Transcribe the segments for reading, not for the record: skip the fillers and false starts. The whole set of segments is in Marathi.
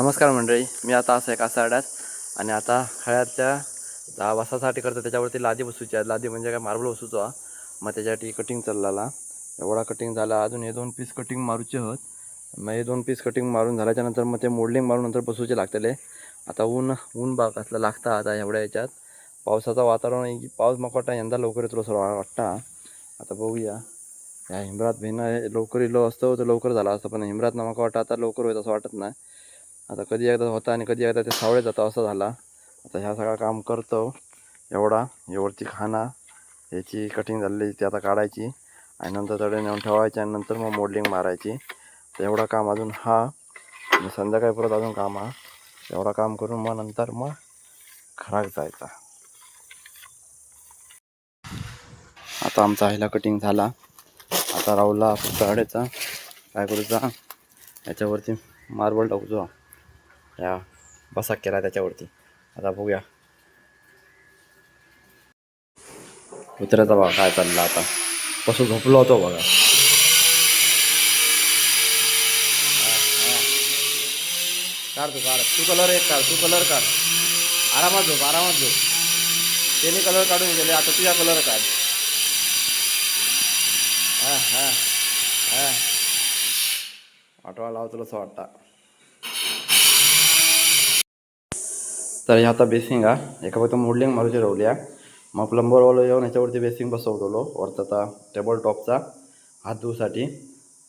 नमस्कार मंडळी, मी आता असं आहे कासारड्यात आणि आता खळ्यातल्या बसासाठी करतो. त्याच्यावरती लादी बसूची आहे. लादी म्हणजे काय मार्बल बसूचो हा. मग त्याच्यासाठी कटिंग चालला. एवढा कटिंग झाला. अजून हे 2 पीस कटिंग मारूचे आहेत. मग हे 2 पीस कटिंग मारून झाल्याच्यानंतर मग ते मोल्डिंग मारून नंतर बसूचे लागतले. आता ऊन बाग असला लागता आता एवढ्या याच्यात. पावसाचं वातावरण आहे की पाऊस मकोटा यंदा लवकर येतो असं वाटता. आता बघूया. या हिमरात भिनं लवकर इलो असतो तर लवकर झाला असतं, पण हिमरात नमका वाटतं आता लवकर होईल असं वाटत नाही. आता कधी एकदा होता आणि कधी एकदा ते सावळे जातं असं झाला. आता ह्या सगळं काम करतो. एवढा यावरती खाना याची कटिंग झालेली ती आता काढायची आणि नंतर तडे नेऊन ठेवायची आणि नंतर मग मोल्डिंग मारायची. तर एवढा काम अजून हा संध्याकाळी परत अजून काम हा. एवढा काम करून मग नंतर मग खराक जायचा. आता आमचा ह्याला कटिंग झाला. आता राहुला तळाड्याचा काय करूचा याच्यावरती मार्बल टाकूचो. या बसा केला त्याच्यावरती. आता बघूया कुत्र्याचा बघा काय चालला. आता कसं झोपलो होतो बघा. काढ तू कलर एक काढ, तू कलर काढ. आरामात झोप. त्याने कलर काढून गेले, आता तुझ्या कलर काढ. आठवा लाव तुला असं वाटतं. तर हे आता बेसिंग हा एका फक्त मोल्डिंग मारूची राहिल्या. मग प्लंबरवाला येऊन ह्याच्यावरती बेसिंग बसवलेलो वरचा आता टेबल टॉपचा हात धुसाठी.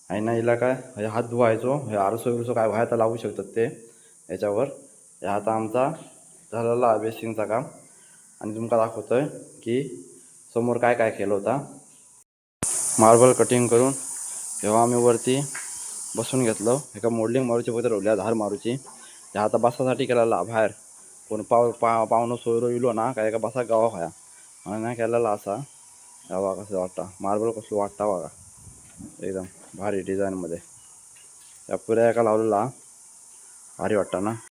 आहे ना हिला काय हे हात धुवायचो, हे आरसो काय व्हायला लावू शकतात ते याच्यावर. हे आता आमचा झालेला बेसिंगचा काम आणि तुमका दाखवतोय की समोर काय काय केलं होता. मार्बल कटिंग करून तेव्हा आम्ही वरती बसून घेतलं. एका मोल्डिंग मारूची फक्त राहिल्या धार मारूची. हे आता बसासाठी केलेला बाहेर कोण पाहुणं सोयरो इलो ना काय का बसा गावा खाया आणि नाही केलेला असा. गावा कसं वाटतं मार्बल कसं वाटतं बघा एकदम भारी डिझाईनमध्ये. त्या पुऱ्या एका लावलेला भारी वाटतं ना.